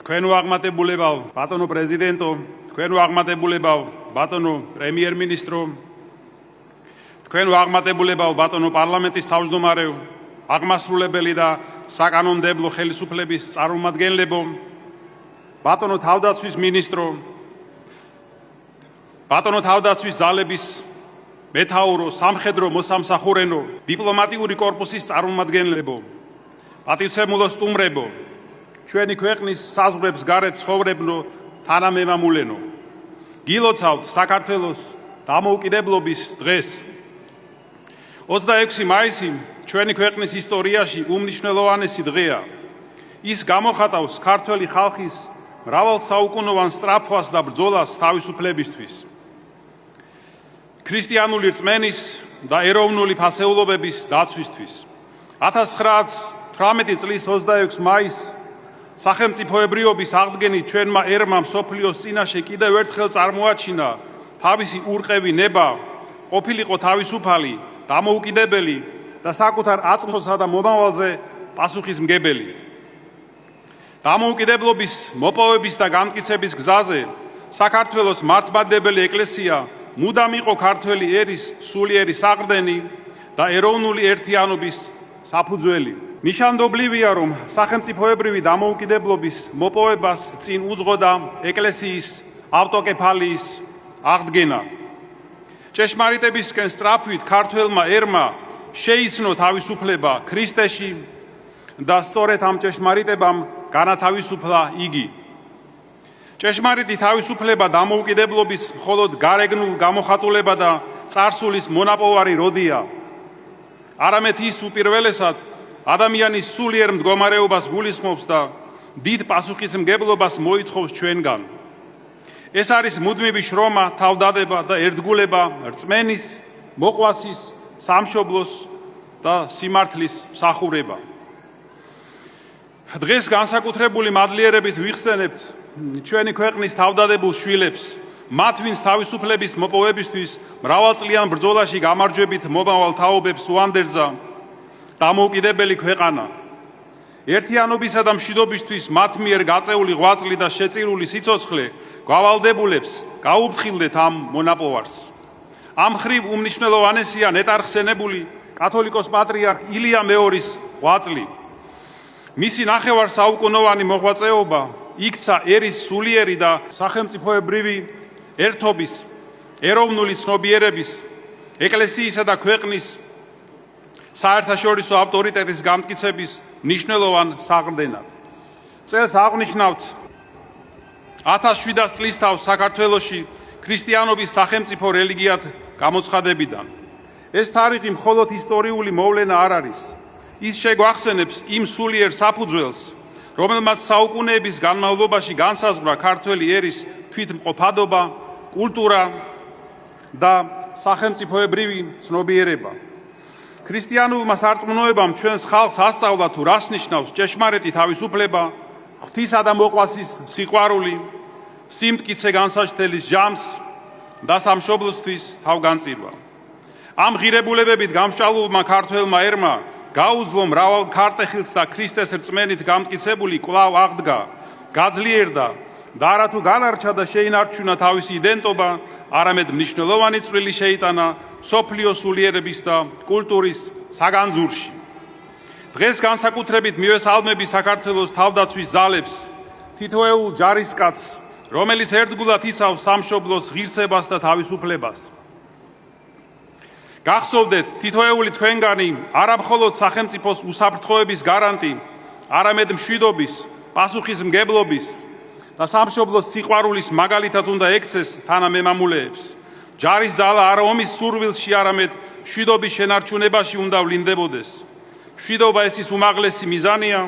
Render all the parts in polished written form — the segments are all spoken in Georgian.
თქვენო აღმატებულებავ, ბატონო პრეზიდენტო, თქვენო აღმატებულებავ, ბატონო პრემიერ-მინისტრო, თქვენო აღმატებულებავ, ბატონო პარლამენტის თავმჯდომარეო, აღმასრულებელი და საკანონმდებლო ხელისუფლების წარმომადგენლებო, ბატონო თავდაცვის მინისტრო, ბატონო თავდაცვის ძალების მეთაურო, სამხედრო მოსამსახურენო, დიპლომატიური კორპუსის წარმომადგენლებო, პატივცემულო სტუმრებო, ჩვენი ქვეყნის საზღვრებს გარეთ ცხოვრებნო თანამემამულენო, გილოცავთ საქართველოს დამოუკიდებლობის დღეს. 26 მაისი ჩვენი ქვეყნის ისტორიაში უმნიშვნელოვანესი დღეა. ის გამოხატავს ქართველი ხალხის მრავალსაუკუნოვან სწრაფვას და ბრძოლას თავისუფლებისთვის. ქრისტიანული რწმენის და ეროვნული ფასეულობების დაცვისთვის. 1918 წლის 26 მაისს სახელმწიფოებრიობის აღდგენით ჩვენმა ერმა მსოფლიოს წინაშე კიდევ ერთხელ წარმოაჩინა თავისი ურყევი ნება, ყოფილიყო თავისუფალი, დამოუკიდებელი და საკუთარ აწმყოსა და მომავალზე პასუხისმგებელი. დამოუკიდებლობის მოპოვების და განმტკიცების გზაზე საქართველოს მართლმადიდებელი ეკლესია მუდამ იყო ქართველი ერის სულიერი საყრდენი და ეროვნული ერთიანობის საფუძველი. ნიშანდობლივია, რომ სახელმწიფოებრივი დამოუკიდებლობის მოპოვებას წინ უძღოდა ეკლესიის ავტოკეფალიის აღდგენა. ჭეშმარიტებისკენ სწრაფვით ქართველმა ერმა შეიცნო თავისუფლება ქრისტეში და სწორედ ამ ჭეშმარიტებამ განათავისუფლა იგი. ჭეშმარიტი თავისუფლება დამოუკიდებლობის მხოლოდ გარეგნულ გამოხატულება და წარსულის მონაპოვარი როდია. არამედ ის უპირველესად ადამიანის სულიერ მდგომარეობას გულისხმობს და დიდ პასუხისმგებლობას მოითხოვს ჩვენგან. ეს არის მუდმივი შრომა, თავდადება და ერთგულება რწმენის, მოყვასის, სამშობლოს და სიმართლის მსახურება. დღეს განსაკუთრებული მადლიერებით ვიხსენებთ ჩვენი ქვეყნის თავდადებულ შვილებს, მათ ვინც თავისუფლების მოპოვებისთვის მრავალწლიან ბრძოლაში გამარჯვებით მომავალ თაობებს უანდერძა დამოუკიდებელი ქვეყანა. ერთიანობისა და მშვიდობისთვის მათ მიერ გაწეული ღვაწლი და შეწირული სიცოცხლე გავალდებულებს გაუფრთხილდეთ ამ მონაპოვარს. ამ ხრივ უმნიშვნელოვანესია ნეტარხსენებული კათოლიკოს პატრიარქ ილია მეორის ღვაწლი. მისი ნახევარსაუკუნოვანი მოღვაწეობა იქცა ერის სულიერი და სახელმწიფოებრივი ერთობის, ეროვნული ცნობიერების, ეკლესიისა და ქვეყნის საერთაშორისო ავტორიტეტის გამტკიცების მნიშვნელოვან საყრდენად. წელს აღნიშნავთ 1700 წლის თავს საქართველოში ქრისტიანობის სახელმწიფო რელიგიად გამოცხადებიდან. ეს თარიღი მხოლოდ ისტორიული მოვლენა არ არის. ის შეგვახსენებს იმ სულიერ საფუძველს, რომელმაც საუკუნეების განმავლობაში განსაზღვრა ქართველი ერის თვითმყოფადობა, კულტურა და სახელმწიფოებრივი ცნობიერება. ქრისტიანულმა სარწმუნოებამ ჩვენს ხალხს ასწავლა თუ რას ნიშნავს ჭეშმარიტი თავისუფლება, ღვთისა და მოყვასის სიყვარული, სიმტკიცე განსაჩთელის ჯამს და სამშობლოსთვის თავგანწირვა. ამ ღირებულებებით გამსჭვალულმა ქართველმა ერმა გაუძლო მრავალ ქარტეხილს და ქრისტეს რწმენით გამტკიცებული კვლავ აღდგა, გაძლიერდა და არათუ განარჩა და შეინარჩუნა თავისი იდენტობა, არამედ მნიშვნელოვანი წვლილი შეიტანა მსოფლიო სულიერების და კულტურის საგანძურში. დღეს განსაკუთრებით მივესალმები საქართველოს თავდაცვის ძალებს, თითოეულ ჯარისკაცს, რომელიც ერთგულად იცავს სამშობლოს ღირსებას და თავისუფლებას. გახსოვდეთ, თითოეული თქვენგანი არა მხოლოდ სახელმწიფოს უსაფრთხოების გარანტი, არამედ მშვიდობის, პასუხისმგებლობის და სამშობლოს სიყვარულის მაგალითად უნდა ექცეს თანამემამულეებს. ჯარის ძალა არა ომის სურვილში, არამედ მშვიდობის შენარჩუნებაში უნდა ვლინდებოდეს. მშვიდობა ეს ის უმაღლესი მიზანია,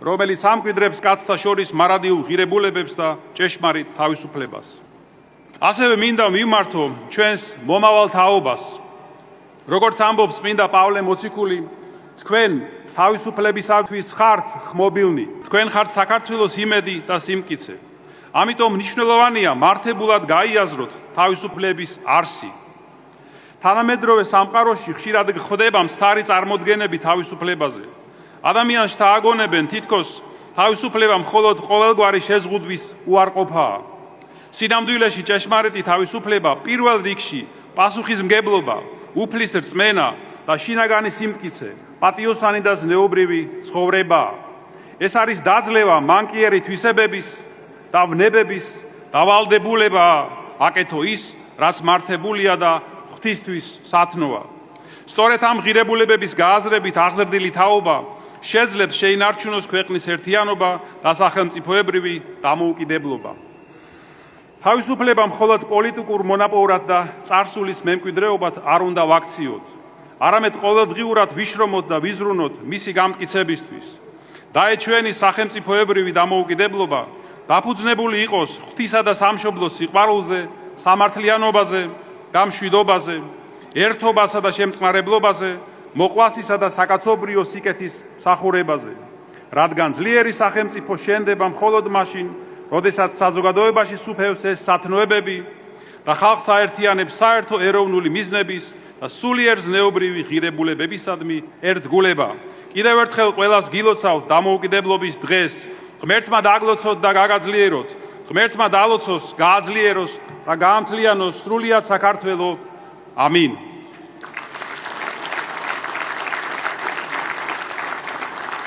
რომელიც ამკვიდრებს კაცთა შორის მარადიულ ღირებულებებს და ჭეშმარიტ თავისუფლებას. ასევე მინდა ვიმართო ჩვენს მომავალ თაობას. როგორც ამბობს წმინდა პავლე მოციქული, თქვენ თავისუფლებისათვის ხართ ხმობილნი, თქვენ ხართ საქართველოს იმედი და სიმტკიცე. ამიტომ მნიშვნელოვანია მართებულად გაიაზროთ თავისუფლების არსი. თანამედროვე სამყაროში ხშირად გვხვდება მსთარი წარმოდგენები თავისუფლებაზე. ადამიანს შთააგონებენ თითქოს თავისუფლება მხოლოდ ყოველგვარი შეზღუდვის უარყოფაა. სინამდვილეში ჭეშმარიტი თავისუფლება პირველ რიგში პასუხისმგებლობა, უფლის რწმენა და შინაგანი სიმტკიცე, პატიოსანი და ზნეობრივი ცხოვრებაა. ეს არის დაძლევა მანკიერი თვისებების და ვნებების დავალდებულებაა, აკეთო ის, რაც მართებულია და ღვთისთვის სათნოა. სწორედ ამ ღირებულებების გააზრებით აღზრდილი თაობა შეძლებს შეინარჩუნოს ქვეყნის ერთიანობა და სახელმწიფოებრივი დამოუკიდებლობა. თავისუფლება მხოლოდ პოლიტიკურ მონაპოვრად და წარსულის მემკვიდრეობად არ უნდა ვაქციოთ, არამედ ყოველდღიურად ვიშრომოთ და ვიზრუნოთ მისი გამტკიცებისთვის. დაეჩვენი სახელმწიფოებრივი დამოუკიდებლობა დაფუძნებული იყოს ღვთისა და სამშობლოს სიყვარულზე, სამართლიანობაზე, გამშვიდობაზე, ერთობასა და შემწყნარებლობაზე, მოყვასისა და საკაცობრიო სიკეთის მსახურებაზე. რადგან ძლიერი სახელმწიფო შენდება მხოლოდ მაშინ, როდესაც საზოგადოებაში სუფევს ეს სათნოებები და ხალხს აერთიანებს საერთო ეროვნული მიზნების და სულიერ ზნეობრივი ღირებულებებისადმი ერთგულება. კიდევ ერთხელ ყველას გილოცავთ დამოუკიდებლობის დღეს, ღმერთმა დაგლოცოთ და გაგაძლიეროთ, ღმერთმა დალოცოს, გააძლიეროს და გაამთლიანოს სრულიად საქართველო. ამინ.